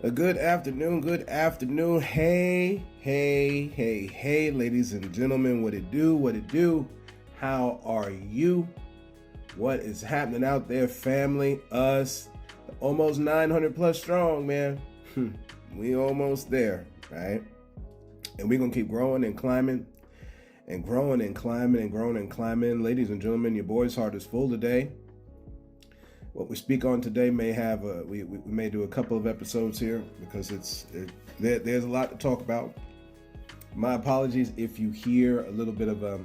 A good afternoon, good afternoon. Hey, ladies and gentlemen, what it do? How are you? What is happening out there, family? Us, almost 900 plus strong, man. We almost there, right? And we're gonna keep growing and climbing, and growing and climbing and growing and climbing. Ladies and gentlemen, your boy's heart is full today. What we speak on today may have we may do a couple of episodes here because there's a lot to talk about. My apologies if you hear a little bit of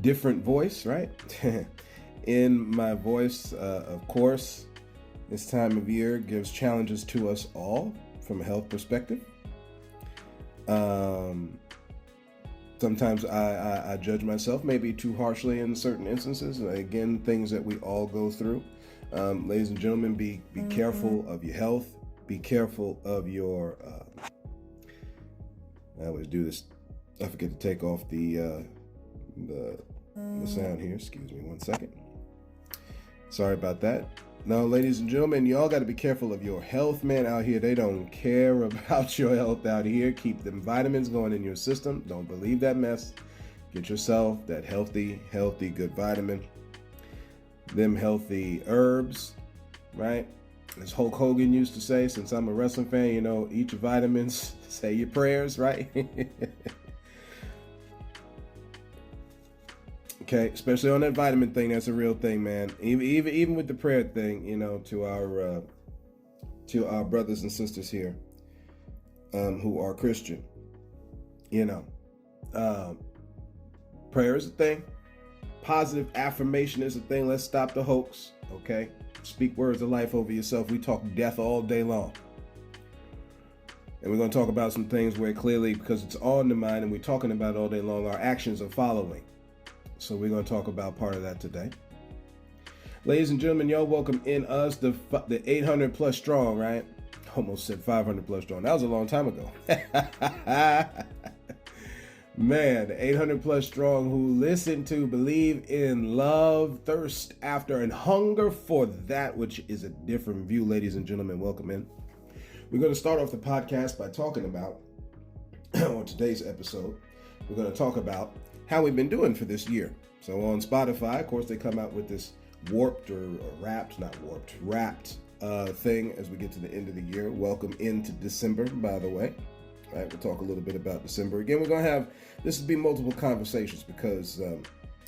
different voice, right? In my voice, of course, this time of year gives challenges to us all from a health perspective. Sometimes I judge myself maybe too harshly in certain instances. Again, things that we all go through. Ladies and gentlemen, be careful of your health. Be careful of your. I always do this. I forget to take off the sound here. Excuse me 1 second. Sorry about that. Now, ladies and gentlemen, y'all got to be careful of your health, man. Out here, they don't care about your health out here. Keep them vitamins going in your system. Don't believe that mess. Get yourself that healthy, good vitamin. Them healthy herbs, right? As Hulk Hogan used to say, since I'm a wrestling fan, eat your vitamins, say your prayers, right? Okay, especially on that vitamin thing, that's a real thing, man. Even with the prayer thing, to our brothers and sisters here, who are Christian, prayer is a thing. Positive affirmation is a thing. Let's stop the hoax, okay? Speak words of life over yourself. We talk death all day long. And we're going to talk about some things where clearly, because it's all in the mind and we're talking about it all day long, our actions are following. So we're going to talk about part of that today. Ladies and gentlemen, y'all welcome in us, the 800 plus strong, right? Almost said 500 plus strong. That was a long time ago. Man, the 800 plus strong who listen to, believe in, love, thirst after, and hunger for that which is a different view. Ladies and gentlemen, welcome in. We're going to start off the podcast by talking about, on today's episode, we're going to talk about how we've been doing for this year. So on Spotify, of course, they come out with this wrapped thing as we get to the end of the year. Welcome into December, by the way. All right, we'll talk a little bit about December. Again, we're going to have, this will be multiple conversations because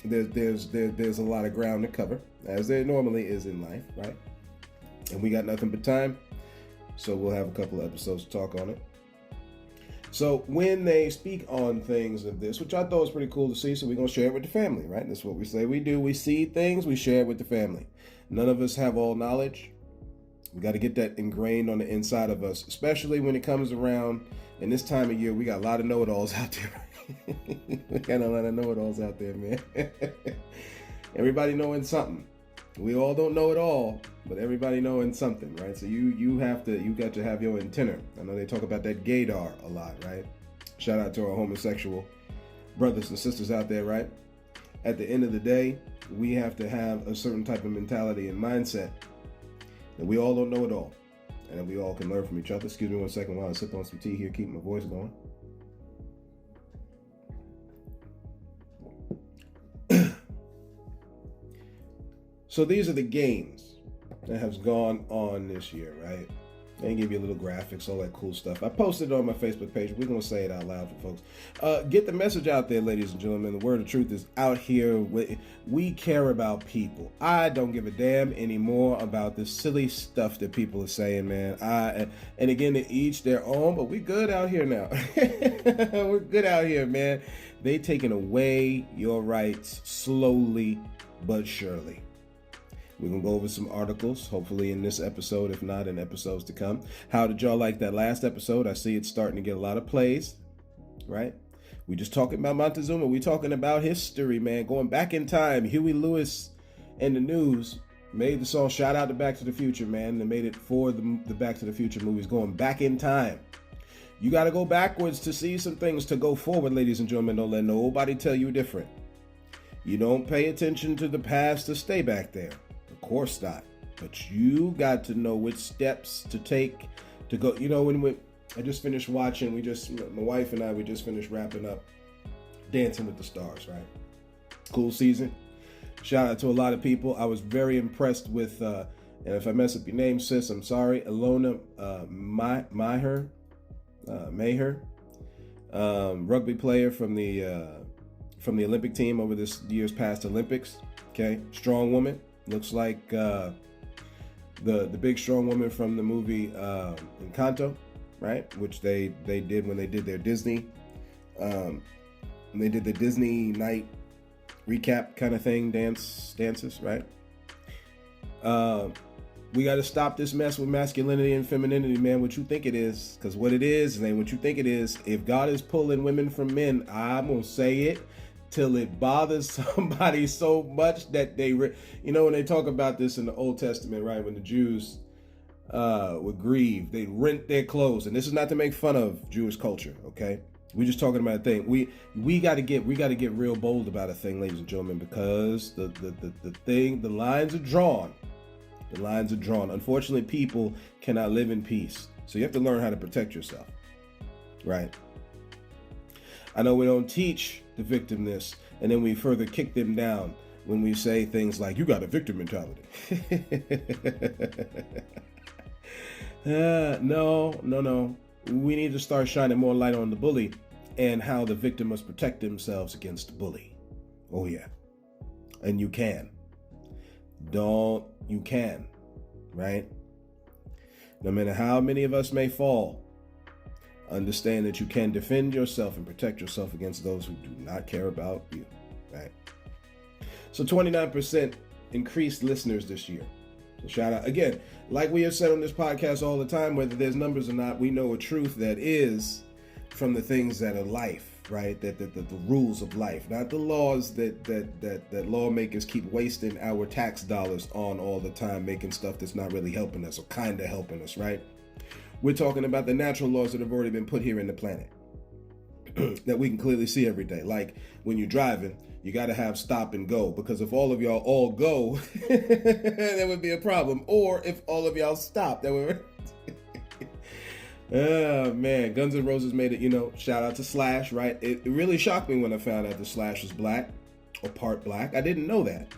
there's a lot of ground to cover, as there normally is in life, right? And we got nothing but time, so we'll have a couple of episodes to talk on it. So when they speak on things of this, which I thought was pretty cool to see, so we're going to share it with the family, right? That's what we say we do. We see things, we share it with the family. None of us have all knowledge. We got to get that ingrained on the inside of us, especially when it comes around in this time of year. We got a lot of know-it-alls out there. We got a lot of know-it-alls out there, man. Everybody knowing something. We all don't know it all, but everybody knowing something, right? So you got to have your antenna. I know they talk about that gaydar a lot, right? Shout out to our homosexual brothers and sisters out there, right? At the end of the day, we have to have a certain type of mentality and mindset that we all don't know it all, and that we all can learn from each other. Excuse me 1 second while I sip on some tea here, keep my voice going. So these are the gains that has gone on this year, right? And give you a little graphics, all that cool stuff. I posted it on my Facebook page. We're going to say it out loud for folks. Get the message out there, ladies and gentlemen. The word of truth is out here. We care about people. I don't give a damn anymore about the silly stuff that people are saying, man. And again, to each their own, but we good out here now. We're good out here, man. They taking away your rights slowly but surely. We're going to go over some articles, hopefully in this episode, if not in episodes to come. How did y'all like that last episode? I see it's starting to get a lot of plays, right? We just talking about Montezuma. We talking about history, man. Going back in time. Huey Lewis and the News made the song Shout Out to Back to the Future, man. They made it for the Back to the Future movies, going back in time. You got to go backwards to see some things to go forward, ladies and gentlemen. Don't let nobody tell you different. You don't pay attention to the past to stay back there. Of course not. but you got to know which steps to take to go. You know, I just finished watching, my wife and I, we just finished wrapping up Dancing with the Stars, right? Cool season. Shout out to a lot of people. I was very impressed with, and if I mess up your name, sis, I'm sorry, Ilona Maher, rugby player from the Olympic team over this year's past Olympics. Okay, strong woman. Looks like the big strong woman from the movie Encanto, right? Which they did when they did their Disney, they did the Disney night recap kind of thing, dances, right? We got to stop this mess with masculinity and femininity, man. What you think it is, because what it is ain't what you think it is. If God is pulling women from men, I'm gonna say it till it bothers somebody so much that they, when they talk about this in the Old Testament, right? When the Jews would grieve, they rent their clothes, and this is not to make fun of Jewish culture, okay? We're just talking about a thing. We got to get real bold about a thing, ladies and gentlemen, because the lines are drawn. The lines are drawn. Unfortunately, people cannot live in peace. So you have to learn how to protect yourself, right? I know we don't teach the victimness, and then we further kick them down when we say things like, you got a victim mentality. No. We need to start shining more light on the bully and how the victim must protect themselves against the bully. Oh, yeah. And you can. You can, right? No matter how many of us may fall, understand that you can defend yourself and protect yourself against those who do not care about you, right? So 29% increased listeners this year. So shout out. Again, like we have said on this podcast all the time, whether there's numbers or not, we know a truth that is from the things that are life, right? That the rules of life, not the laws that lawmakers keep wasting our tax dollars on all the time, making stuff that's not really helping us or kind of helping us, right? We're talking about the natural laws that have already been put here in the planet that we can clearly see every day. Like when you're driving, you got to have stop and go, because if all of y'all all go, there would be a problem. Or if all of y'all stop, that would. Oh man, Guns N' Roses made it, shout out to Slash, right? It really shocked me when I found out that Slash was black or part black. I didn't know that,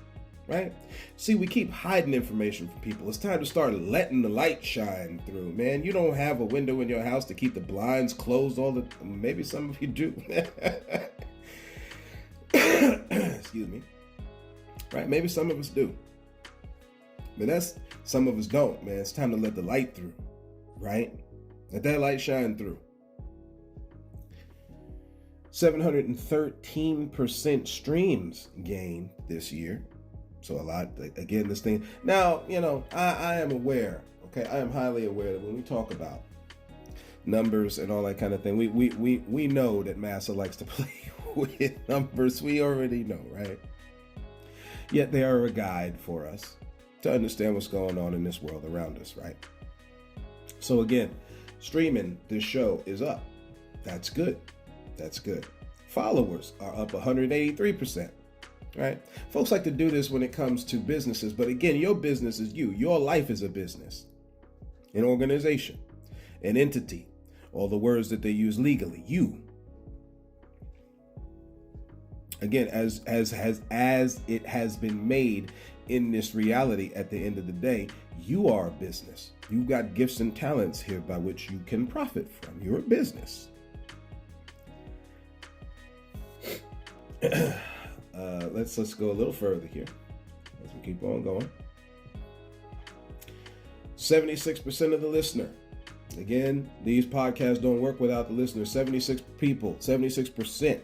right? See, we keep hiding information from people. It's time to start letting the light shine through, man. You don't have a window in your house to keep the blinds closed maybe some of you do. Excuse me. Right? Maybe some of us do. But some of us don't, man. It's time to let the light through, right? Let that light shine through. 713% streams gained this year. So a lot, again, this thing. Now, I am aware, okay? I am highly aware that when we talk about numbers and all that kind of thing, we know that Massa likes to play with numbers. We already know, right? Yet they are a guide for us to understand what's going on in this world around us, right? So again, streaming this show is up. That's good. That's good. Followers are up 183%, right? Folks like to do this when it comes to businesses, but again, your business is you. Your life is a business, an organization, an entity, all the words that they use legally. You. Again, as it has been made in this reality, at the end of the day, you are a business. You've got gifts and talents here by which you can profit from. You're a business. Let's go a little further here as we keep on going. 76% of the listener. Again, these podcasts don't work without the listeners. 76%,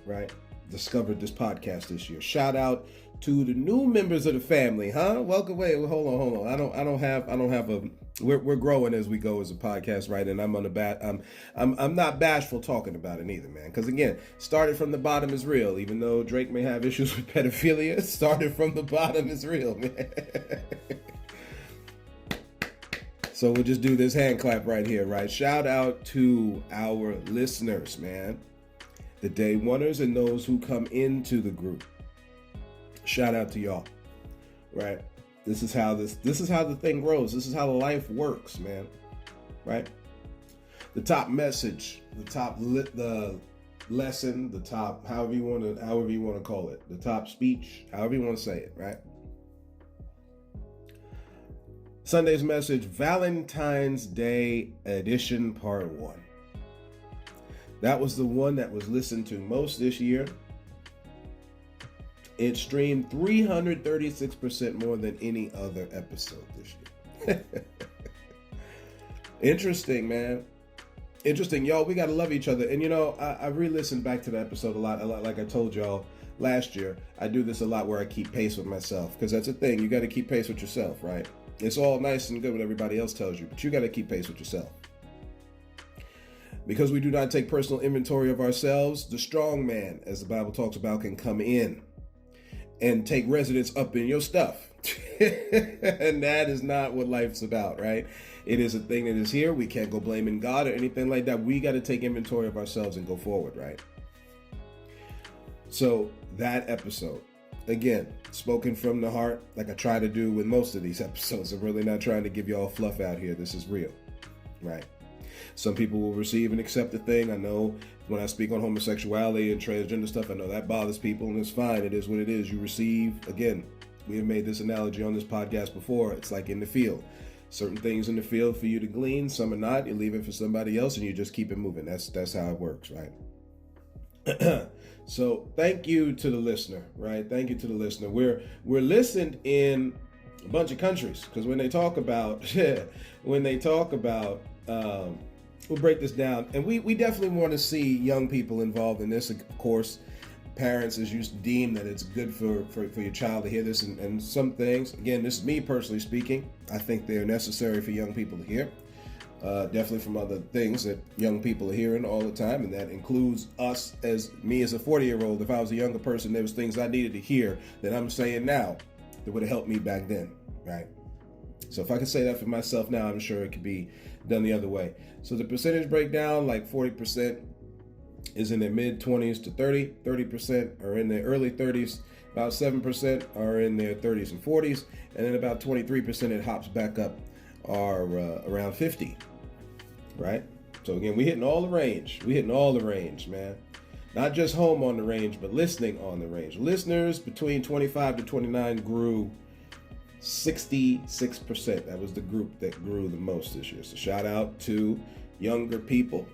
right, discovered this podcast this year. Shout out to the new members of the family, huh? Welcome. Wait, hold on. I don't have a. We're growing as we go as a podcast, right? And I'm not bashful talking about it either, man. Because again, started from the bottom is real. Even though Drake may have issues with pedophilia, started from the bottom is real, man. So we'll just do this hand clap right here, right? Shout out to our listeners, man. The day oneers and those who come into the group. Shout out to y'all, right? This is how the thing grows. This is how the life works, man. Right? The top message, the lesson, the top, however you want to call it, the top speech, however you want to say it, right? Sunday's message, Valentine's Day edition, part 1. That was the one that was listened to most this year. It streamed 336% more than any other episode this year. Interesting, man. Interesting. Y'all, we got to love each other. And, you know, I re-listened back to the episode a lot. Like I told y'all last year, I do this a lot where I keep pace with myself. Because that's the thing. You got to keep pace with yourself, right? It's all nice and good what everybody else tells you, but you got to keep pace with yourself. Because we do not take personal inventory of ourselves, the strong man, as the Bible talks about, can come in and take residence up in your stuff. And that is not what life's about, right? It is a thing that is here. We can't go blaming God or anything like that. We got to take inventory of ourselves and go forward, right? So that episode, again, spoken from the heart, like I try to do with most of these episodes. I'm really not trying to give y'all fluff out here. This is real, right? Some people will receive and accept the thing. I know when I speak on homosexuality and transgender stuff, I know that bothers people, and it's fine. It is what it is. You receive, again, we have made this analogy on this podcast before. It's like in the field. Certain things in the field for you to glean, some are not. You leave it for somebody else, and you just keep it moving. That's how it works, right? So thank you to the listener, right? Thank you to the listener. We're listened in a bunch of countries, because when they talk about, we'll break this down. And we definitely want to see young people involved in this. Of course, parents, as you deem that it's good for your child to hear this. And some things, again, this is me personally speaking, I think they're necessary for young people to hear. Definitely from other things that young people are hearing all the time. And that includes us, as me as a 40-year-old. If I was a younger person, there was things I needed to hear that I'm saying now that would have helped me back then, right? So if I can say that for myself now, I'm sure it could be done the other way. So the percentage breakdown, like 40% is in their mid-20s to 30% are in their early 30s, about 7% are in their 30s and 40s, and then about 23% it hops back up are around 50, right? So again, we're hitting all the range, man. Not just home on the range, but listening on the range. Listeners between 25 to 29 grew 66%. That was the group that grew the most this year. So shout out to younger people,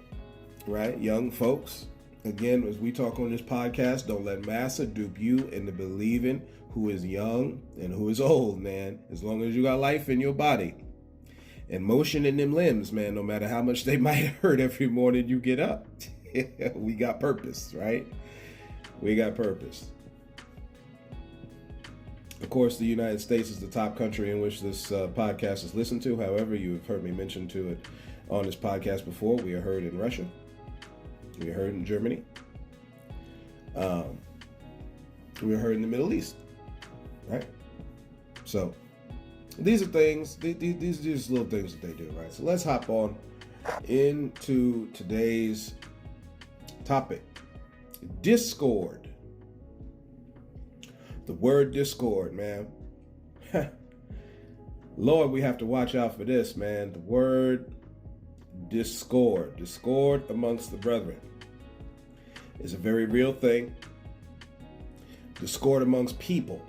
right? Young folks. Again, as we talk on this podcast, don't let massa dupe you into believing who is young and who is old, man. As long as you got life in your body and motion in them limbs, man, no matter how much they might hurt every morning you get up. We got purpose, right? We got purpose. Of course, the United States is the top country in which this podcast is listened to. However, you've heard me mention to it on this podcast before. We are heard in Russia. We are heard in Germany. We are heard in the Middle East, right? So these are things, these are just little things that they do, right? So let's hop on into today's topic. Discord. The word discord, man. Lord, we have to watch out for this, man. The word discord. Discord amongst the brethren is a very real thing. Discord amongst people,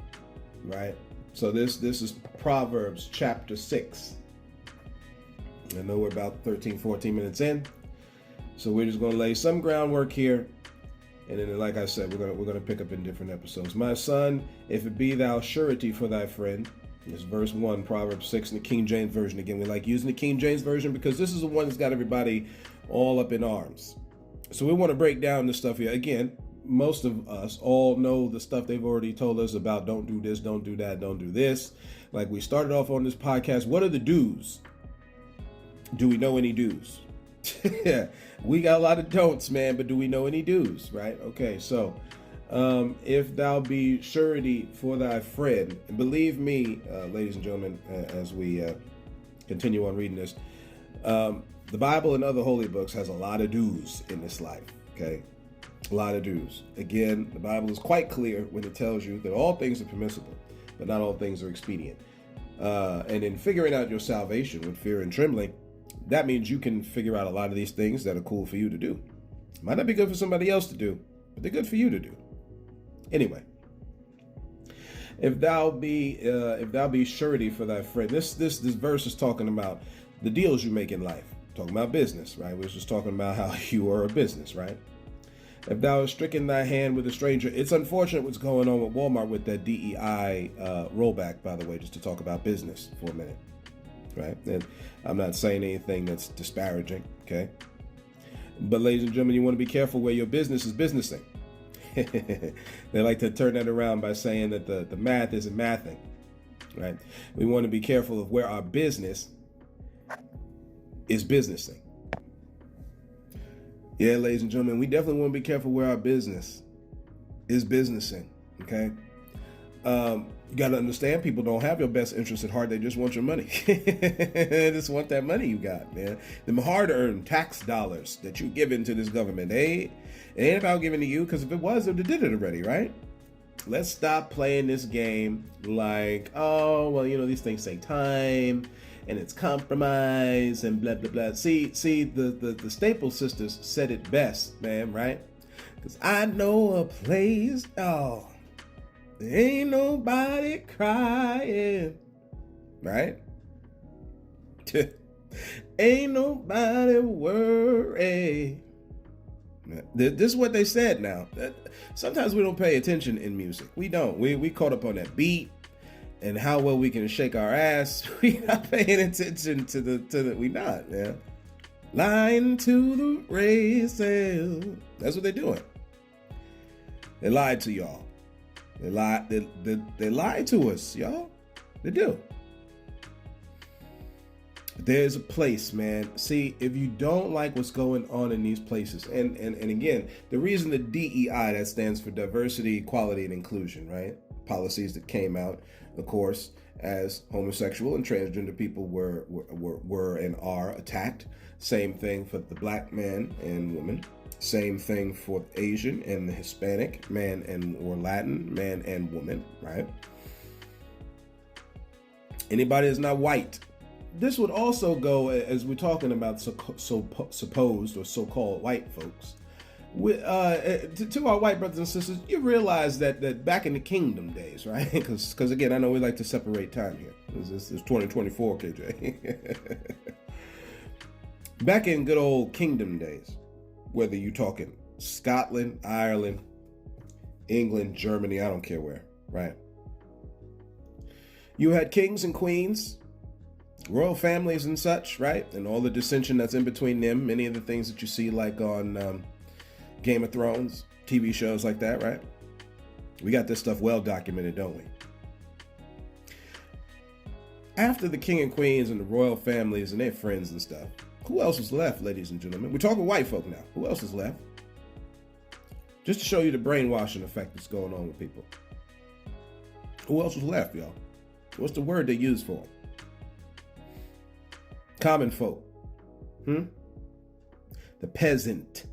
right? So this is Proverbs chapter 6. I know we're about 13, 14 minutes in. So we're just going to lay some groundwork here. And then, like I said, we're gonna pick up in different episodes. My son, if it be thou surety for thy friend. This is verse 1, Proverbs 6 in the King James Version. Again, we like using the King James Version because this is the one that's got everybody all up in arms. So we want to break down this stuff here. Again, most of us all know the stuff they've already told us about. Don't do this, don't do that, don't do this. Like we started off on this podcast. What are the do's? Do we know any do's? We got a lot of don'ts, man, but do we know any do's, right? Okay, so if thou be surety for thy friend, and believe me, ladies and gentlemen, as we continue on reading this, the Bible and other holy books has a lot of do's in this life, okay? A lot of do's. Again, the Bible is quite clear when it tells you that all things are permissible, but not all things are expedient. And in figuring out your salvation with fear and trembling, that means you can figure out a lot of these things that are cool for you to do. Might not be good for somebody else to do, but they're good for you to do. Anyway, if thou be surety for thy friend. This verse is talking about the deals you make in life. Talking about business, right? We was just talking about how you are a business, right? If thou hast stricken thy hand with a stranger, it's unfortunate what's going on with Walmart with that DEI rollback, by the way, just to talk about business for a minute, right? And I'm not saying anything that's disparaging, okay? But ladies and gentlemen, you want to be careful where your business is businessing. They like to turn that around by saying that the math isn't mathing, right? We want to be careful of where our business is businessing. Yeah, ladies and gentlemen, we definitely want to be careful where our business is businessing, okay? You got to understand, people don't have your best interest at heart. They just want your money. They just want that money you got, man. Them hard-earned tax dollars that you give into this government. It ain't about giving to you, because if it was, they did it already, right? Let's stop playing this game like, oh, well, these things take time and it's compromise and blah, blah, blah. See, the Staples sisters said it best, man, right? Because I know a place, oh, there ain't nobody crying, right? Ain't nobody worried. This is what they said now. Sometimes we don't pay attention in music. We don't. We caught up on that beat and how well we can shake our ass. We not paying attention to the we not, man. Lying to the races. That's what they're doing. They lied to y'all. They lied to us, y'all. They do. There's a place, man. See, if you don't like what's going on in these places, and again, the reason the DEI, that stands for diversity, equality, and inclusion, right? Policies that came out, of course, as homosexual and transgender people were and are attacked. Same thing for the black man and woman. Same thing for Asian and the Hispanic man or Latin man and woman, right? Anybody that's not white. This would also go, as we're talking about supposed or so-called white folks, to our white brothers and sisters, you realize that back in the kingdom days, right? Because again, I know we like to separate time here. This is 2024, KJ. Back in good old kingdom days, whether you're talking Scotland, Ireland, England, Germany, I don't care where, right? You had kings and queens, royal families and such, right? And all the dissension that's in between them. Many of the things that you see like on Game of Thrones, TV shows like that, right? We got this stuff well documented, don't we? After the king and queens and the royal families and their friends and stuff, who else was left, ladies and gentlemen? We're talking white folk now. Who else is left? Just to show you the brainwashing effect that's going on with people. Who else was left, y'all? What's the word they use for them? Common folk. The peasant.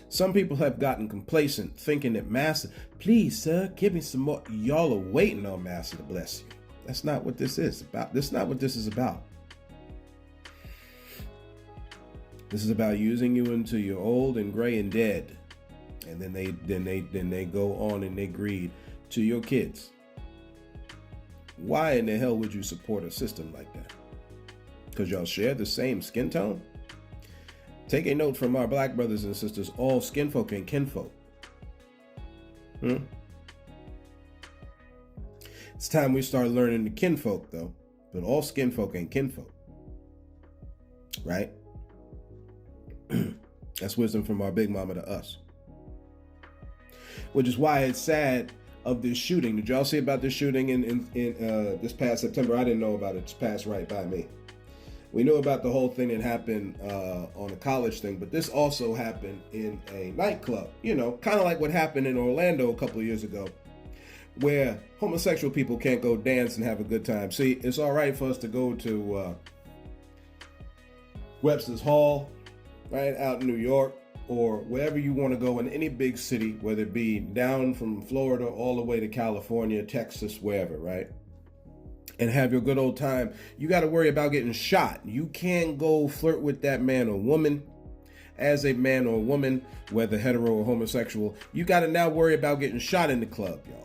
Some people have gotten complacent, thinking that Master, please, sir, give me some more. Y'all are waiting on Master to bless you. That's not what this is about. That's not what this is about. This is about using you until you're old and gray and dead, and then they go on and they greed to your kids. Why in the hell would you support a system like that? Because y'all share the same skin tone? Take a note from our black brothers and sisters, all skinfolk and kinfolk. It's time we start learning the kinfolk, though. But all skinfolk ain't kinfolk. Right? That's wisdom from our big mama to us. Which is why it's sad of this shooting. Did y'all see about this shooting in this past September? I didn't know about it. It's passed right by me. We know about the whole thing that happened on a college thing, but this also happened in a nightclub. You know, kind of like what happened in Orlando a couple of years ago, where homosexual people can't go dance and have a good time. See, it's all right for us to go to Webster's Hall, right, out in New York, or wherever you want to go in any big city, whether it be down from Florida all the way to California, Texas, wherever, right? And have your good old time, you got to worry about getting shot. You can't go flirt with that man or woman as a man or woman, whether hetero or homosexual. You got to now worry about getting shot in the club, y'all.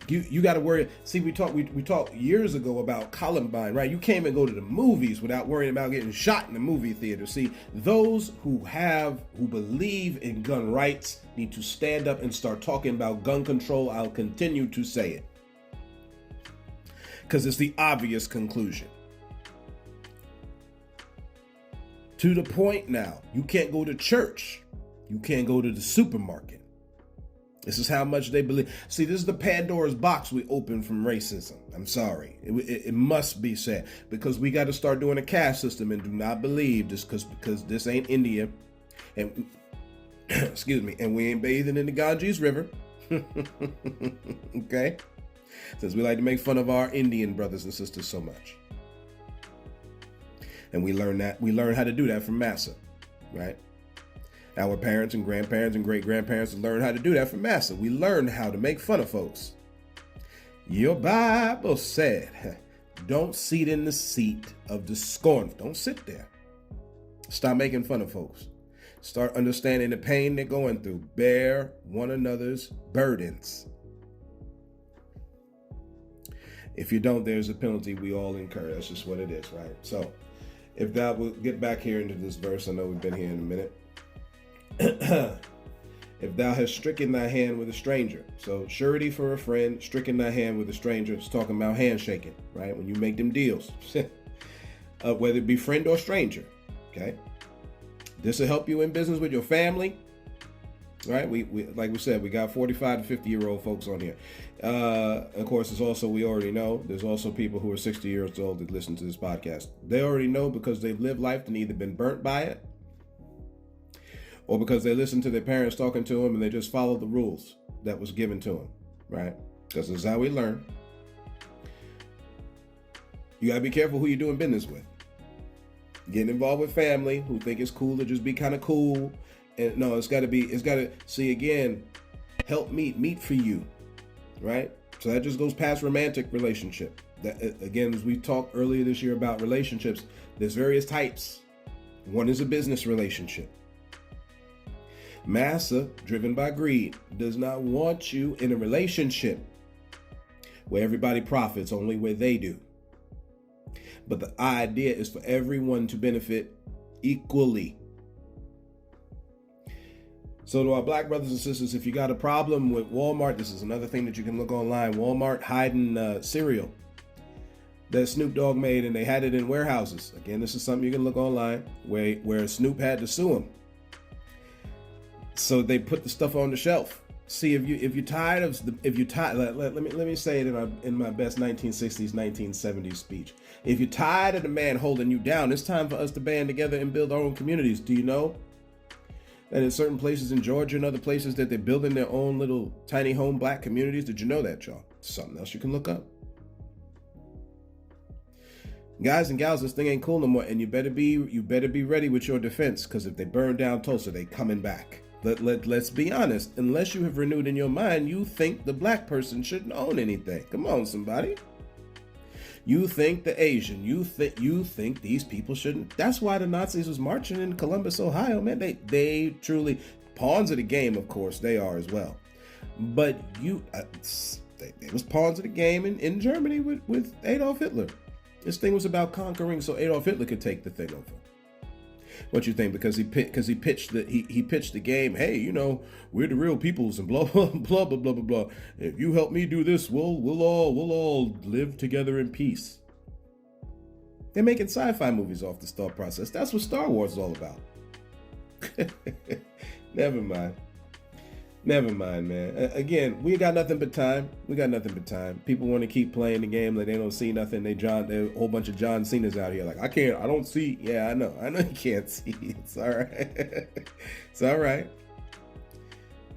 You got to worry. See, we talked years ago about Columbine, right? You can't even go to the movies without worrying about getting shot in the movie theater. See, those who believe in gun rights need to stand up and start talking about gun control. I'll continue to say it, because it's the obvious conclusion. To the point now, you can't go to church. You can't go to the supermarket. This is how much they believe. See, this is the Pandora's box we open from racism. I'm sorry. It must be said, because we got to start doing a caste system, and do not believe just because this ain't India, and excuse me, and we ain't bathing in the Ganges River. Okay? Since we like to make fun of our Indian brothers and sisters so much. And we learn how to do that from Massa, right? Our parents and grandparents and great-grandparents learned how to do that from Massa. We learned how to make fun of folks. Your Bible said, don't sit in the seat of the scornful. Don't sit there. Stop making fun of folks. Start understanding the pain they're going through. Bear one another's burdens. If you don't, there's a penalty we all incur. That's just what it is, right? So, if that will get back here into this verse, I know we've been here in a minute. If thou hast stricken thy hand with a stranger. So surety for a friend, stricken thy hand with a stranger. It's talking about handshaking, right? When you make them deals, whether it be friend or stranger, okay? This will help you in business with your family, right? We like we said, we got 45 to 50-year-old folks on here. Of course, it's also, we already know, there's also people who are 60 years old that listen to this podcast. They already know because they've lived life and either been burnt by it, or because they listened to their parents talking to them and they just followed the rules that was given to them, right? Because this is how we learn. You gotta be careful who you're doing business with. Getting involved with family who think it's cool to just be kind of cool. And no, it's gotta, see, again, help meet for you, right? So that just goes past romantic relationship. That, again, as we talked earlier this year about relationships, there's various types. One is a business relationship. Massa, driven by greed, does not want you in a relationship where everybody profits only where they do. But the idea is for everyone to benefit equally. So to our black brothers and sisters, if you got a problem with Walmart, this is another thing that you can look online. Walmart hiding cereal that Snoop Dogg made, and they had it in warehouses. Again, this is something you can look online where Snoop had to sue him. So they put the stuff on the shelf. See, if you're tired of let me say it in my best 1960s, 1970s speech. If you're tired of the man holding you down, it's time for us to band together and build our own communities. Do you know that in certain places in Georgia and other places that they're building their own little tiny home black communities? Did you know that, y'all? Something else you can look up. Guys and gals, this thing ain't cool no more, and you better be ready with your defense, because if they burn down Tulsa, they coming back. Let's be honest. Unless you have renewed in your mind, you think the black person shouldn't own anything. Come on, somebody. You think the Asian, you think these people shouldn't. That's why the Nazis was marching in Columbus, Ohio, man. They truly, pawns of the game, of course, they are as well. But they was pawns of the game in Germany with Adolf Hitler. This thing was about conquering so Adolf Hitler could take the thing over. What you think? Because he pitched the game. Hey, you know, we're the real peoples and blah blah blah blah blah blah blah. If you help me do this, we'll all live together in peace. They're making sci-fi movies off this thought process. That's what Star Wars is all about. Never mind, man. Again, we got nothing but time. People want to keep playing the game like they don't see nothing. They're a whole bunch of John Cena's out here. Like, I don't see. Yeah, I know you can't see. It's all right. It's all right.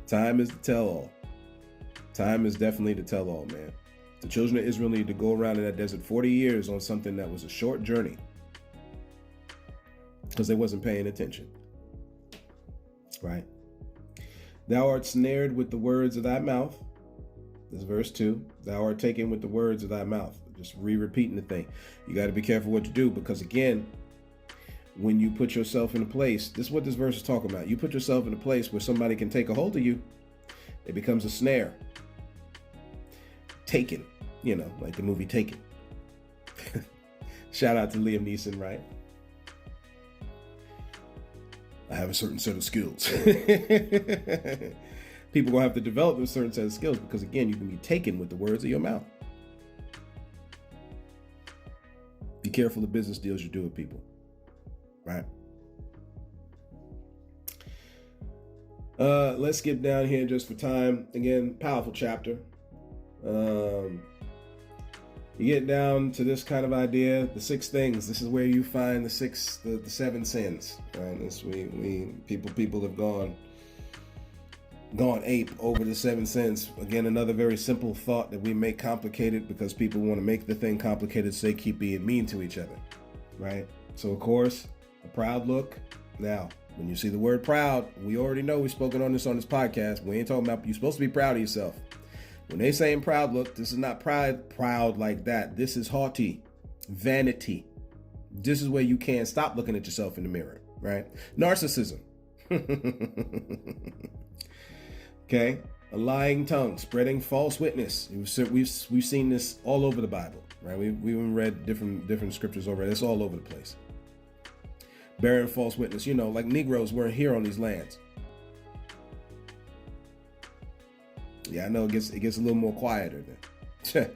Time is the tell-all. Time is definitely the tell-all, man. The children of Israel need to go around in that desert 40 years on something that was a short journey because they wasn't paying attention. right? Thou art snared with the words of thy mouth. This is verse 2. Thou art taken with the words of thy mouth. Just repeating the thing. You got to be careful what you do, because again, when you put yourself in a place, this is what this verse is talking about. You put yourself in a place where somebody can take a hold of you, it becomes a snare. Taken, like the movie Taken. Shout out to Liam Neeson, right? I have a certain set of skills. People gonna have to develop a certain set of skills, because again, you can be taken with the words of your mouth. Be careful of business deals you do with people, right? Let's skip down here just for time. Again, powerful chapter. You get down to this kind of idea, the 6 things. This is where you find the 7 sins. Right? This people have gone ape over the 7 sins. Again, another very simple thought that we make complicated because people want to make the thing complicated, so they keep being mean to each other, right? So of course, a proud look. Now, when you see the word proud, we already know we've spoken on this podcast. We ain't talking about you're supposed to be proud of yourself. When they saying proud look, this is not proud like that. This is haughty, vanity. This is where you can't stop looking at yourself in the mirror, right? Narcissism. Okay, a lying tongue, spreading false witness. We've seen this all over the Bible, right? We've even read different scriptures already. It's all over the place. Bearing false witness, like Negroes weren't here on these lands. Yeah, I know it gets a little more quieter then.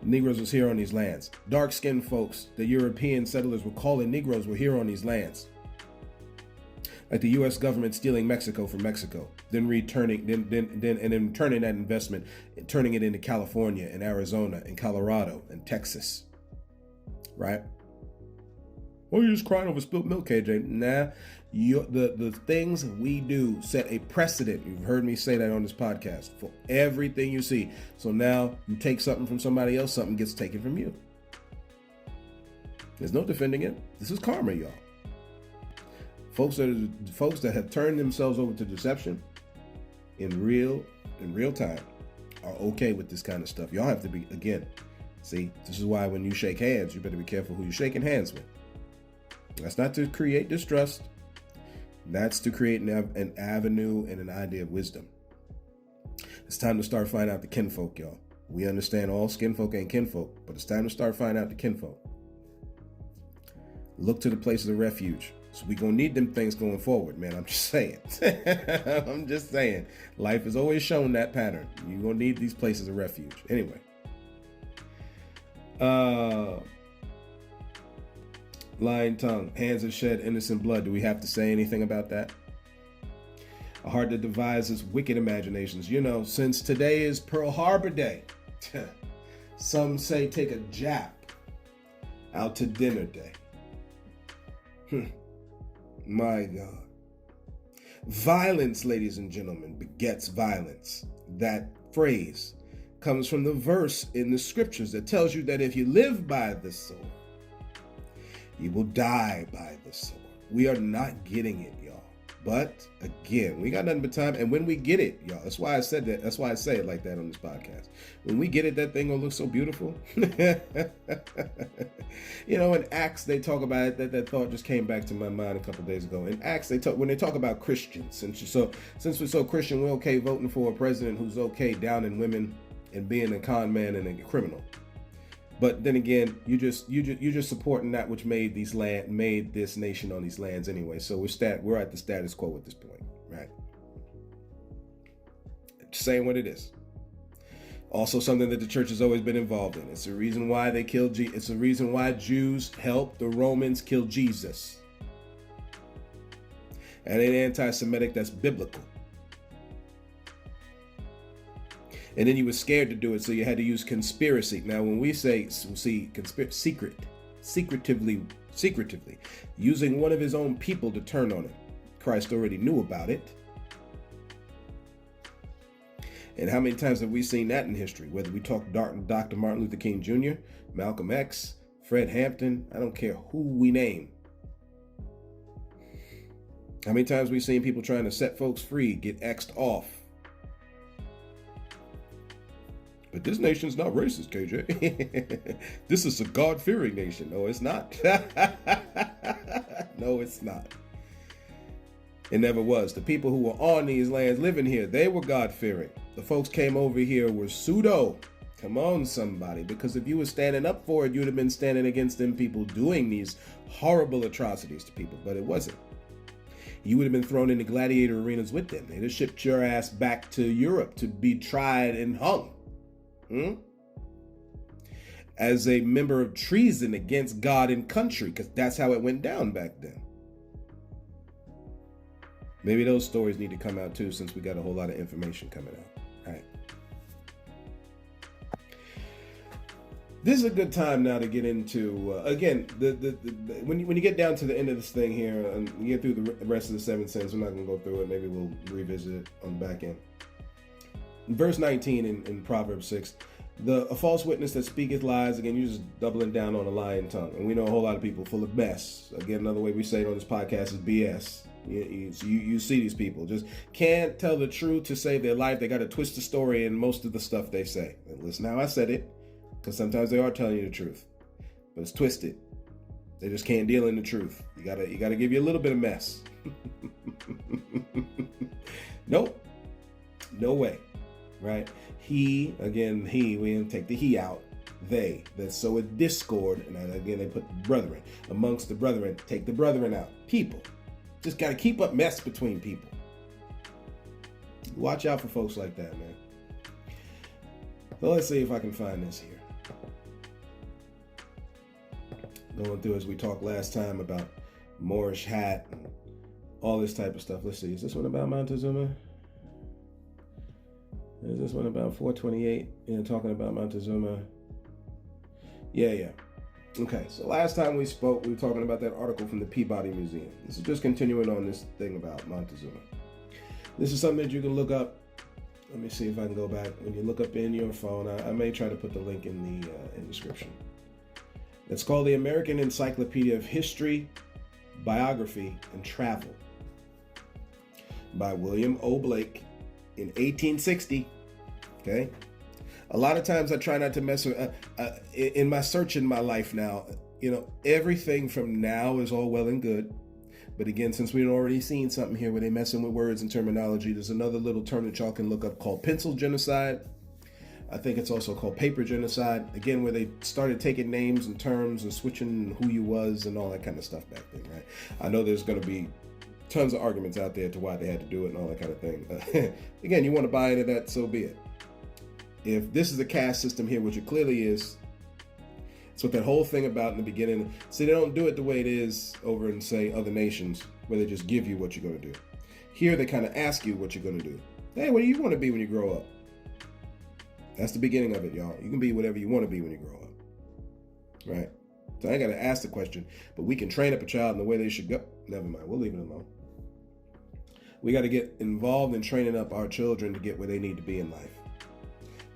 Negroes was here on these lands. Dark-skinned folks, the European settlers were calling Negroes were here on these lands. Like the U.S. government stealing Mexico from Mexico, then turning that investment, turning it into California and Arizona and Colorado and Texas, right? Well, you're just crying over spilt milk, KJ. Nah, the things we do set a precedent. You've heard me say that on this podcast for everything you see. So now you take something from somebody else, something gets taken from you. There's no defending it. This is karma, y'all. Folks that have turned themselves over to deception in real time are okay with this kind of stuff. Y'all have to be, again, see, this is why when you shake hands, you better be careful who you're shaking hands with. That's not to create distrust. That's to create an avenue and an idea of wisdom. It's time to start finding out the kinfolk, y'all. We understand all skinfolk ain't kinfolk, but it's time to start finding out the kinfolk. Look to the places of refuge. So we're going to need them things going forward, man. I'm just saying. I'm just saying. Life has always shown that pattern. You're going to need these places of refuge. Anyway. Lying tongue. Hands that shed innocent blood. Do we have to say anything about that? A heart that devises wicked imaginations. Since today is Pearl Harbor Day, some say take a Jap out to dinner day. My God. Violence, ladies and gentlemen, begets violence. That phrase comes from the verse in the scriptures that tells you that if you live by the sword, you will die by the sword. We are not getting it, y'all. But again, we got nothing but time. And when we get it, y'all, that's why I said that. That's why I say it like that on this podcast. When we get it, that thing will look so beautiful. In Acts, they talk about it. That thought just came back to my mind a couple days ago. In Acts, when they talk about Christians, since we're so Christian, we're okay voting for a president who's okay downing women and being a con man and a criminal. But then again, you're just supporting that which made this nation on these lands anyway. So we're at the status quo at this point, right? Just saying what it is. Also, something that the church has always been involved in. It's the reason why they killed Jesus. It's the reason why Jews helped the Romans kill Jesus. And ain't anti-Semitic, that's biblical. And then you were scared to do it, so you had to use conspiracy. Now, when we say, secretively, using one of his own people to turn on him, Christ already knew about it. And how many times have we seen that in history? Whether we talk Dr. Martin Luther King Jr., Malcolm X, Fred Hampton, I don't care who we name. How many times we've seen people trying to set folks free get X'd off? But this nation's not racist, KJ. This is a God-fearing nation. No, it's not. No, it's not. It never was. The people who were on these lands living here, they were God-fearing. The folks came over here were pseudo. Come on, somebody. Because if you were standing up for it, you'd have been standing against them people doing these horrible atrocities to people. But it wasn't. You would have been thrown into gladiator arenas with them. They'd have shipped your ass back to Europe to be tried and hung. As a member of treason against God and country, because that's how it went down back then. Maybe those stories need to come out too, since we got a whole lot of information coming out. All right. This is a good time now to get into, again, when you get down to the end of this thing here, and you get through the rest of the 7 sins, we're not going to go through it. Maybe we'll revisit it on the back end. Verse 19 in Proverbs 6, a false witness that speaketh lies, again, you're just doubling down on a lying tongue. And we know a whole lot of people full of mess. Again, another way we say it on this podcast is BS. You see these people just can't tell the truth to save their life. They got to twist the story in most of the stuff they say. And listen how I said it, because sometimes they are telling you the truth, but it's twisted. They just can't deal in the truth. You gotta give you a little bit of mess. Nope, no way. Right? We didn't take the he out. They that sow a discord, and again they put brethren amongst the brethren, take the brethren out. People just got to keep up mess between people. Watch out for folks like that, man. So let's see if I can find this here. Going through as we talked last time about Moorish hat and all this type of stuff. Let's see. Is this one about Montezuma? Is this one about 428? Talking about Montezuma. Yeah. Okay, so last time we spoke, we were talking about that article from the Peabody Museum. This is just continuing on this thing about Montezuma. This is something that you can look up. Let me see if I can go back. When you look up in your phone, I may try to put the link in the description. It's called the American Encyclopedia of History, Biography, and Travel by William O. Blake in 1860. Okay. A lot of times I try not to mess with, in my search in my life now, everything from now is all well and good. But again, since we've already seen something here where they're messing with words and terminology, there's another little term that y'all can look up called pencil genocide. I think it's also called paper genocide. Again, where they started taking names and terms and switching who you was and all that kind of stuff back then, right? I know there's going to be tons of arguments out there to why they had to do it and all that kind of thing. Again, you want to buy into that, so be it. If this is a caste system here, which it clearly is, it's what that whole thing about in the beginning. See, they don't do it the way it is over in, say, other nations, where they just give you what you're going to do. Here, they kind of ask you what you're going to do. Hey, what do you want to be when you grow up? That's the beginning of it, y'all. You can be whatever you want to be when you grow up. Right? So I ain't got to ask the question, but we can train up a child in the way they should go. Never mind. We'll leave it alone. We got to get involved in training up our children to get where they need to be in life.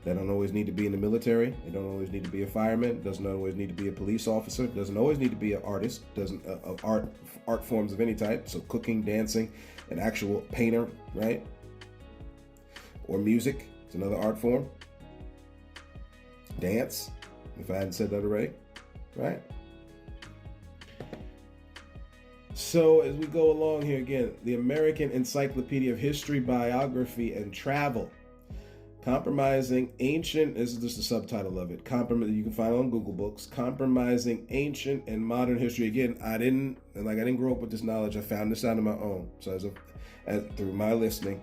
They don't always need to be in the military. They don't always need to be a fireman. Doesn't always need to be a police officer. Doesn't always need to be an artist. Doesn't art forms of any type. So cooking, dancing, an actual painter, right? Or music. It's another art form. Dance, if I hadn't said that already, right? So as we go along here again, the American Encyclopedia of History, Biography, and Travel. Compromising Ancient, this is just the subtitle of it. You can find it on Google Books. Compromising Ancient and Modern History. Again, I didn't grow up with this knowledge. I found this out on my own. So through my listening,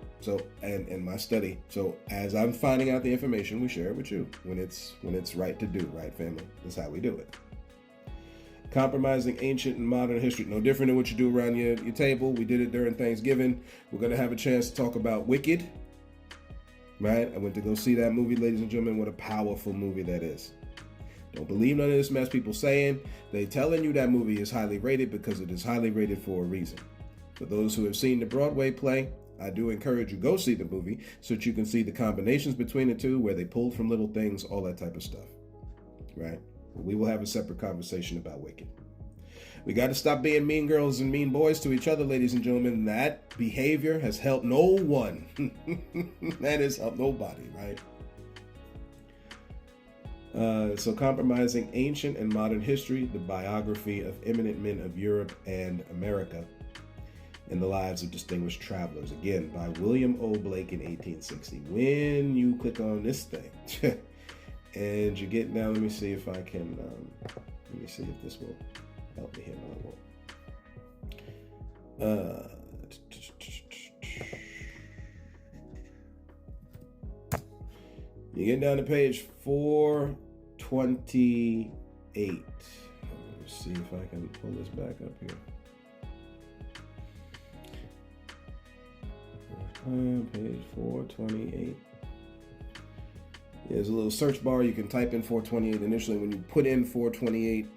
and my study. So as I'm finding out the information, we share it with you when it's right to do, right, family? That's how we do it. Compromising Ancient and Modern History. No different than what you do around your table. We did it during Thanksgiving. We're going to have a chance to talk about Wicked. Right? I went to go see that movie, ladies and gentlemen. What a powerful movie that is. Don't believe none of this mess people saying. They telling you that movie is highly rated because it is highly rated for a reason. For those who have seen the Broadway play, I do encourage you go see the movie so that you can see the combinations between the two, where they pulled from little things, all that type of stuff. Right? We will have a separate conversation about Wicked. We got to stop being mean girls and mean boys to each other, ladies and gentlemen. That behavior has helped no one. That has helped nobody, right? So Compromising Ancient and Modern History, the biography of eminent men of Europe and America and the lives of distinguished travelers. Again, by William O. Blake in 1860. When you click on this thing and you get down, let me see if I can, let me see if this will help me here. No, it won't. You get down to page 428. Let's see if I can pull this back up here. Page 428. There's a little search bar. You can type in 428 initially. When you put in 428,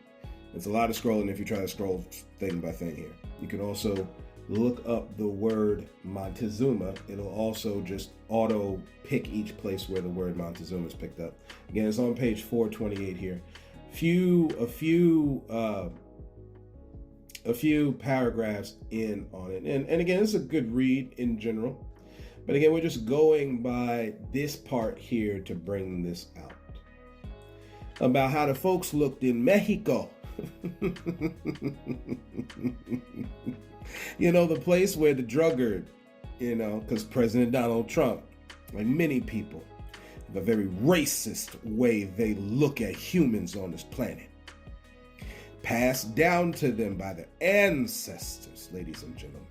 it's a lot of scrolling if you try to scroll thing by thing here. You can also look up the word Montezuma. It'll also just auto pick each place where the word Montezuma is picked up. Again, it's on page 428 here. A few paragraphs in on it. And again, it's a good read in general. But again, we're just going by this part here to bring this out. About how the folks looked in Mexico. You know, the place where the druggard, you know, because President Donald Trump, like many people, have a very racist way they look at humans on this planet. Passed down to them by their ancestors, ladies and gentlemen.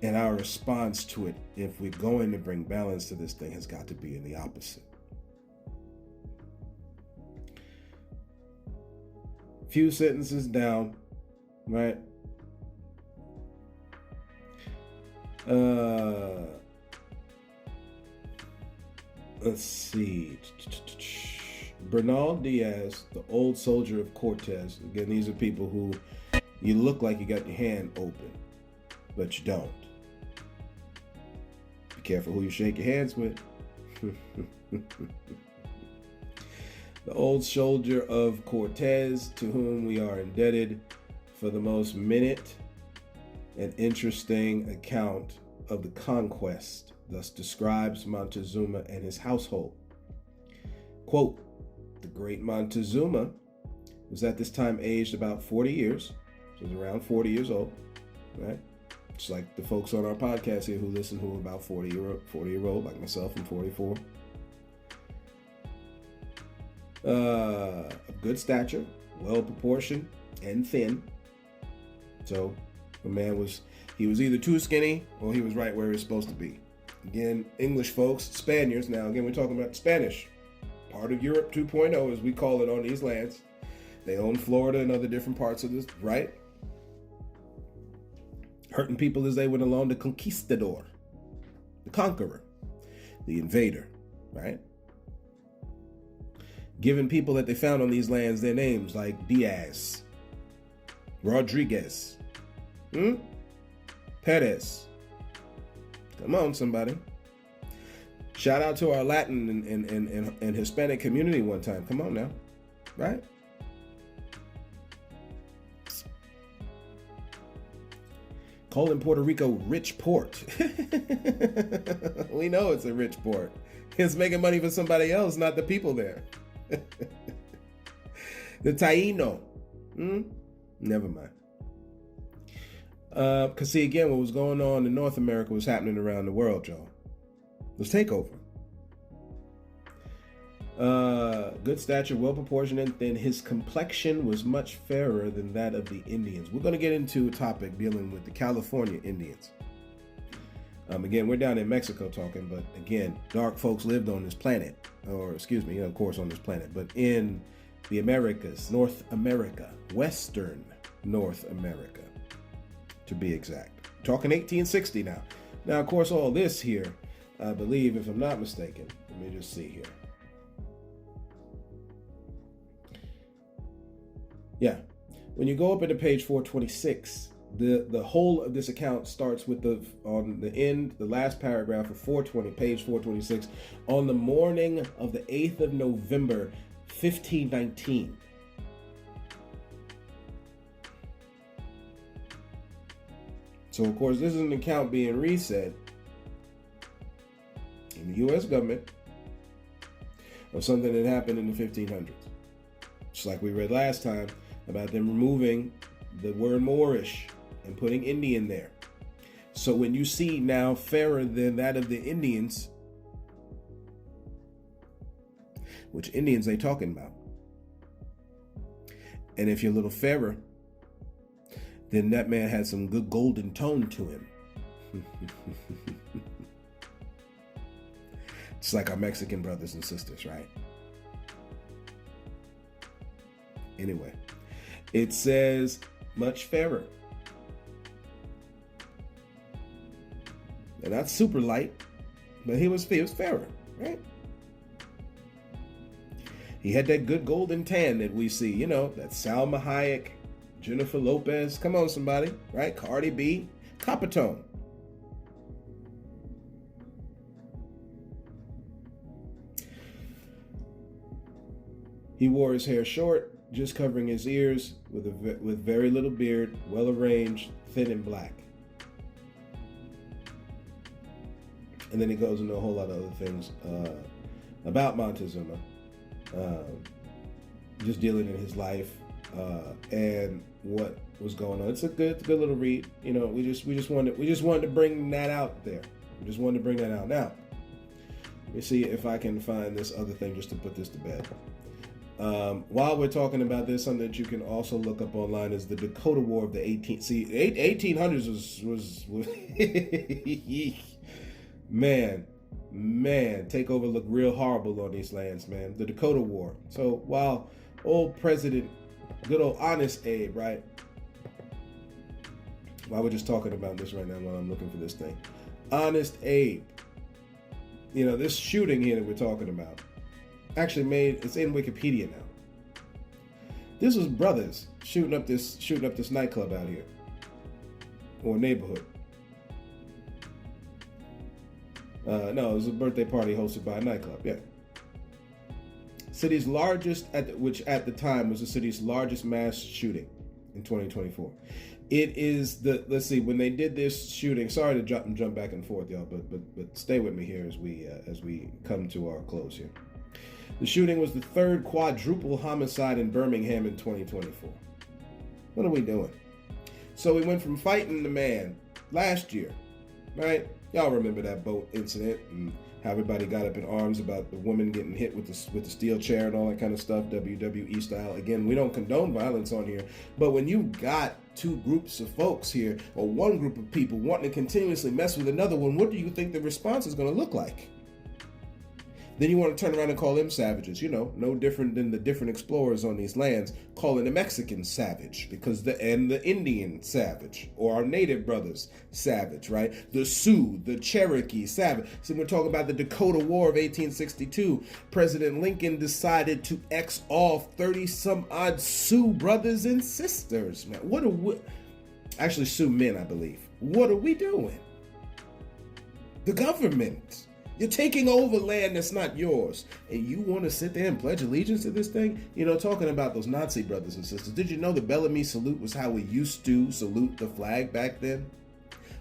And our response to it, if we're going to bring balance to this thing, has got to be in the opposite. Few sentences down, right? Let's see. Bernal Diaz, the old soldier of Cortez. Again, these are people who you look like you got your hand open, but you don't. Be careful who you shake your hands with. The old soldier of Cortez, to whom we are indebted for the most minute and interesting account of the conquest, thus describes Montezuma and his household. Quote, the great Montezuma was at this time aged about 40 years. So he was around 40 years old, right? Just like the folks on our podcast here who listen who are about 40 year old, like myself, I'm 44. Of good stature, well proportioned, and thin. So the man was either too skinny or he was right where he was supposed to be. Again, English folks, Spaniards. Now, again, we're talking about Spanish. Part of Europe 2.0, as we call it on these lands. They own Florida and other different parts of this, right? Hurting people as they went along, the conquistador, the conqueror, the invader, right? Giving people that they found on these lands their names like Diaz, Rodriguez, Perez. Come on, somebody. Shout out to our Latin and Hispanic community one time. Come on now, right? Calling Puerto Rico rich port. We know it's a rich port. It's making money for somebody else, not the people there. The Taino. Never mind. Because see, again, what was going on in North America was happening around the world, y'all. It was takeover. Good stature, well proportioned, and thin. His complexion was much fairer than that of the Indians. We're going to get into a topic dealing with the California Indians. Again, we're down in Mexico talking, but again, dark folks lived on this planet, or excuse me, of course on this planet, but in the Americas, North America, Western North America, to be exact. Talking 1860 now. Now, of course, all this here, I believe, if I'm not mistaken, let me just see here. Yeah, when you go up into page 426, the whole of this account starts with the last paragraph of page 426. On the morning of the 8th of November, 1519. So, of course, this is an account being reset in the U.S. government of something that happened in the 1500s. Just like we read last time about them removing the word Moorish and putting Indian there. So when you see now fairer than that of the Indians, which Indians they talking about? And if you're a little fairer, then that man had some good golden tone to him. It's like our Mexican brothers and sisters, right? Anyway, it says much fairer. And not super light, but he was fairer, right? He had that good golden tan that we see, you know, that Salma Hayek, Jennifer Lopez, come on somebody, right? Cardi B, copper tone. He wore his hair short, just covering his ears, with very little beard, well arranged, thin and black. And then he goes into a whole lot of other things about Montezuma, just dealing in his life and what was going on. It's a good little read. You know, we just wanted to bring that out there. We just wanted to bring that out. Now, let me see if I can find this other thing just to put this to bed. While we're talking about this, something that you can also look up online is the Dakota War of the 1800s was man, takeover looked real horrible on these lands, man. The Dakota War. So while old President, good old Honest Abe, right? While we're just talking about this right now while I'm looking for this thing. Honest Abe. You know, this shooting here that we're talking about actually it's in Wikipedia now. This was brothers shooting up this nightclub out here, or neighborhood. No, it was a birthday party hosted by a nightclub. Yeah, city's largest which at the time was the city's largest mass shooting in 2024. It is let's see, when they did this shooting. Sorry to jump back and forth, y'all, but stay with me here as we come to our close here. The shooting was the third quadruple homicide in Birmingham in 2024. What are we doing? So we went from fighting the man last year, right? Y'all remember that boat incident and how everybody got up in arms about the woman getting hit with the steel chair and all that kind of stuff, WWE style. Again, we don't condone violence on here, but when you got two groups of folks here, or one group of people wanting to continuously mess with another one, what do you think the response is going to look like? Then you want to turn around and call them savages, you know, no different than the different explorers on these lands calling the Mexicans savage, and the Indian savage, or our native brothers savage, right? The Sioux, the Cherokee savage. So we're talking about the Dakota War of 1862. President Lincoln decided to X off 30 some odd Sioux brothers and sisters. Man, actually Sioux men, I believe. What are we doing? The government. You're taking over land that's not yours, and you want to sit there and pledge allegiance to this thing? You know, talking about those Nazi brothers and sisters. Did you know the Bellamy salute was how we used to salute the flag back then?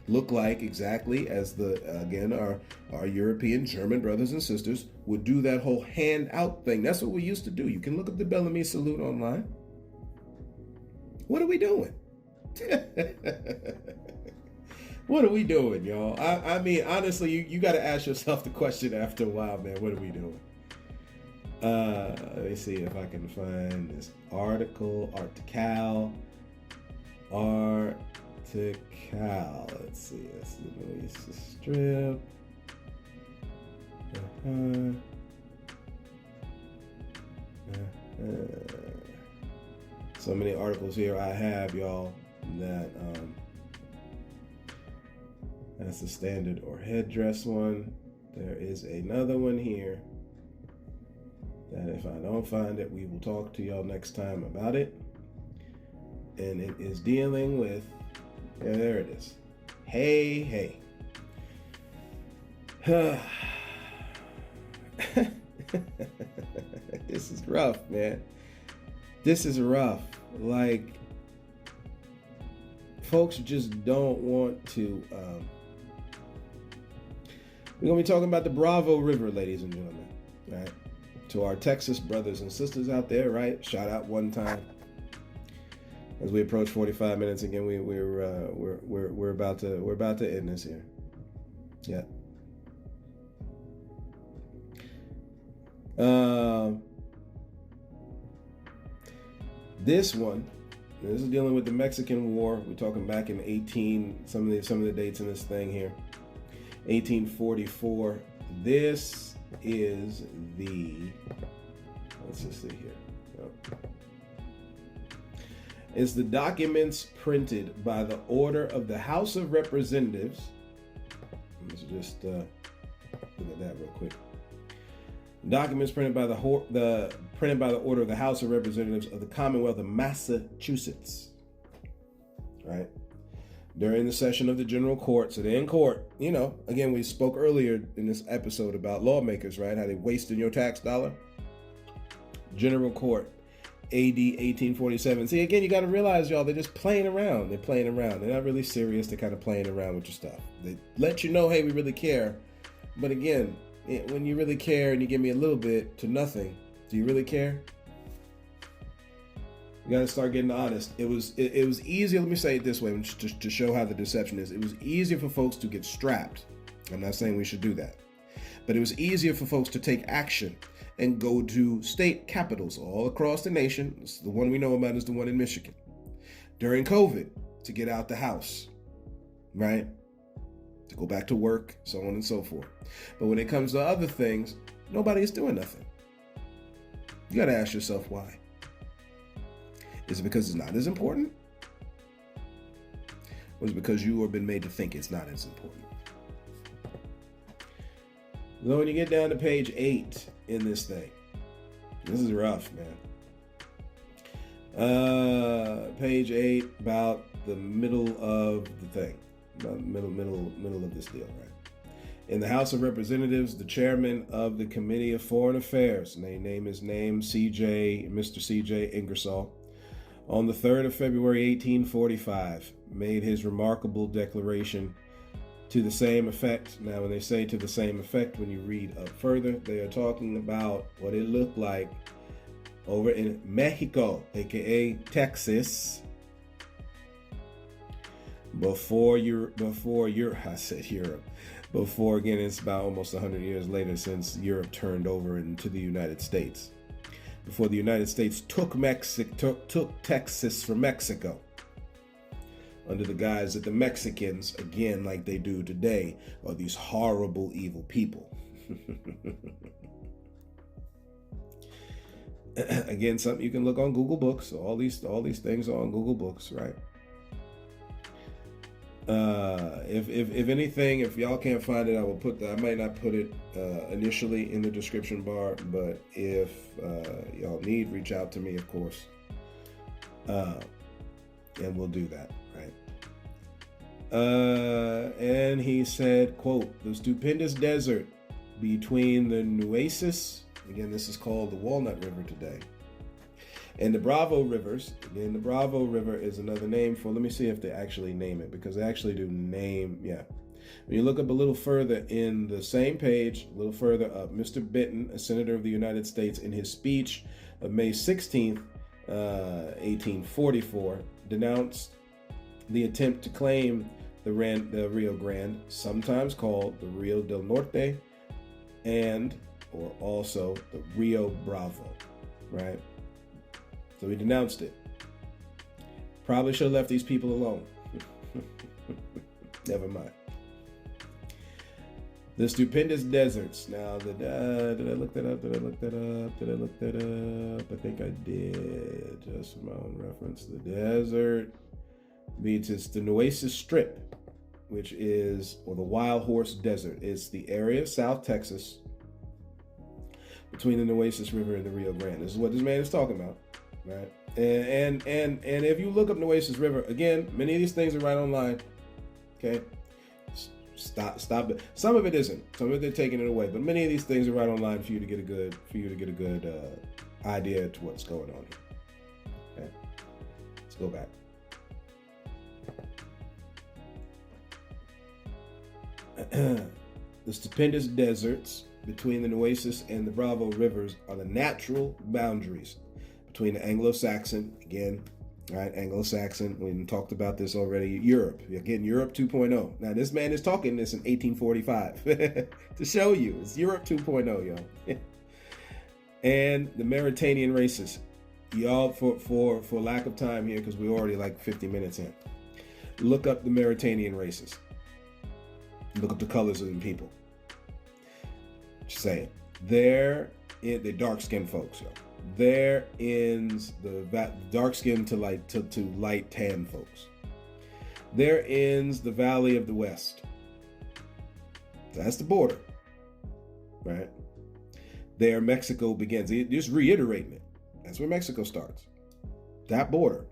Look like exactly as our European German brothers and sisters would do that whole hand out thing. That's what we used to do. You can look up the Bellamy salute online. What are we doing? What are we doing, y'all? I mean, honestly, you got to ask yourself the question after a while, man. What are we doing? Let me see if I can find this article. Article. Let's see. Let's release the strip. So many articles here I have, y'all, that that's the standard or headdress one. There is another one here that if I don't find it, we will talk to y'all next time about it. And it is dealing with, yeah, there it is. Hey. This is rough, man. This is rough. Like, folks just don't want to. We're going to be talking about the Bravo River, ladies and gentlemen, right? To our Texas brothers and sisters out there, right? Shout out one time. As we approach 45 minutes again, we're about to end this here. Yeah. This is dealing with the Mexican War. We're talking back in some of the dates in this thing here. 1844. This is let's just see here. Yep. It's the documents printed by the order of the House of Representatives. Let's just look at that real quick. Documents printed by the order of the House of Representatives of the Commonwealth of Massachusetts. Right? During the session of the General Court, so they're in court. You know, again, we spoke earlier in this episode about lawmakers, right? How they wasting your tax dollar. General Court, AD 1847. See, again, you got to realize, y'all, they're just playing around. They're playing around. They're not really serious. They're kind of playing around with your stuff. They let you know, hey, we really care. But again, when you really care and you give me a little bit to nothing, do you really care? You got to start getting honest. It was easier, let me say it this way, just to show how the deception is. It was easier for folks to get strapped. I'm not saying we should do that. But it was easier for folks to take action and go to state capitals all across the nation. The one we know about is the one in Michigan. During COVID, to get out the house, right? To go back to work, so on and so forth. But when it comes to other things, nobody's doing nothing. You got to ask yourself why. Is it because it's not as important? Or is it because you have been made to think it's not as important? So when you get down to page 8 in this thing, this is rough, man. Page 8, about the middle of the thing. About middle of this deal, right? In the House of Representatives, the chairman of the Committee of Foreign Affairs, Mr. C.J. Ingersoll, on the 3rd of February, 1845, made his remarkable declaration to the same effect. Now, when they say to the same effect, when you read up further, they are talking about what it looked like over in Mexico, aka Texas, before Europe, again, it's about almost 100 years later since Europe turned over into the United States. Before the United States took Texas from Mexico, under the guise that the Mexicans, again, like they do today, are these horrible, evil people. Again, something you can look on Google Books. All these things are on Google Books, right? If anything, if y'all can't find it, I will put that. I might not put it initially in the description bar, but if y'all need, reach out to me, of course, and we'll do that, right? And he said, quote, the stupendous desert between the Nueces, again, this is called the Walnut River today, and the Bravo Rivers. Again, the Bravo River is another name for, let me see if they actually name it, because they actually do name, yeah. When you look up a little further in the same page, a little further up, Mr. Benton, a senator of the United States, in his speech of May 16th, 1844, denounced the attempt to claim the Rio Grande, sometimes called the Rio del Norte, or also the Rio Bravo, right? So he denounced it. Probably should have left these people alone. Never mind. The stupendous deserts. Now, did I look that up? I think I did. Just for my own reference. The desert means it's the Nueces Strip, which is, or the Wild Horse Desert. It's the area of South Texas between the Nueces River and the Rio Grande. This is what this man is talking about. Right, and if you look up Nueces River, again, many of these things are right online. Okay, stop it. Some of it isn't. Some of it they're taking it away, but many of these things are right online for you to get a good idea to what's going on here. Okay, let's go back. The stupendous deserts between the Nueces and the Bravo rivers are the natural boundaries between the Anglo-Saxon, again, right? Anglo-Saxon, we talked about this already, Europe, again, Europe 2.0. Now, this man is talking this in 1845 to show you it's Europe 2.0, y'all. And the Mauritanian races, y'all, for lack of time here, because we're already like 50 minutes in, look up the Mauritanian races. Look up the colors of the people. Just saying. They're dark-skinned folks, yo. There ends the dark-skinned to light tan folks. There ends the Valley of the West. That's the border, right? There Mexico begins. Just reiterating it. That's where Mexico starts. That border,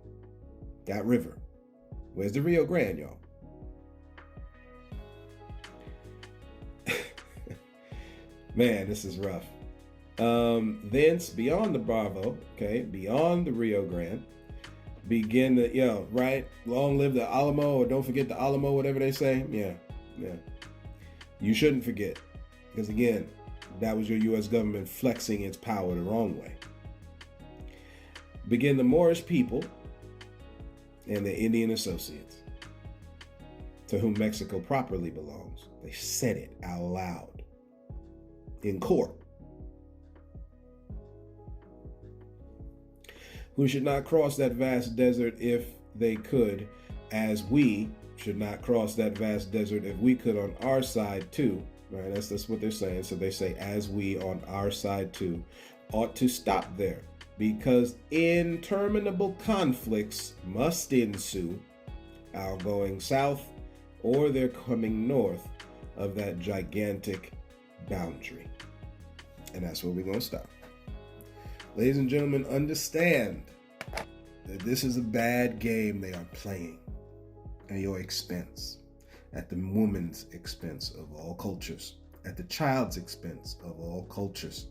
that river. Where's the Rio Grande, y'all? Man, this is rough. Thence, beyond the Bravo, okay, beyond the Rio Grande, begin the, right? Long live the Alamo, or don't forget the Alamo, whatever they say. Yeah. You shouldn't forget. Because again, that was your U.S. government flexing its power the wrong way. Begin the Moorish people and the Indian associates, to whom Mexico properly belongs. They said it out loud in court. Who should not cross that vast desert if they could, as we should not cross that vast desert if we could on our side too. Right? That's what they're saying. So they say, as we on our side too, ought to stop there, because interminable conflicts must ensue, our going south or their coming north of that gigantic boundary. And that's where we're going to stop. Ladies and gentlemen, understand that this is a bad game they are playing at your expense, at the woman's expense of all cultures, at the child's expense of all cultures.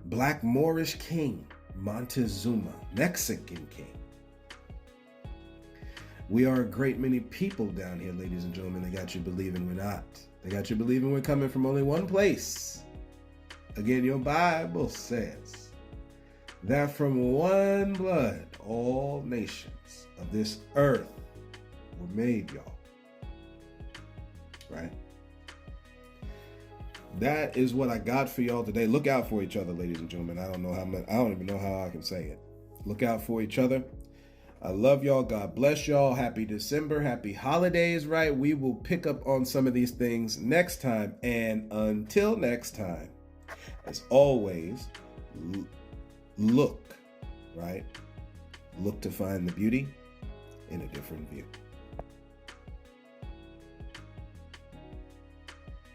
Black Moorish king Montezuma, Mexican king. We are a great many people down here, ladies and gentlemen. They got you believing we're not. They got you believing we're coming from only one place. Again, your Bible says that from one blood all nations of this earth were made, y'all. Right? That is what I got for y'all today. Look out for each other, ladies and gentlemen. I don't even know how I can say it. Look out for each other. I love y'all. God bless y'all. Happy December. Happy holidays, right? We will pick up on some of these things next time. And until next time, as always, look, right? Look to find the beauty in a different view.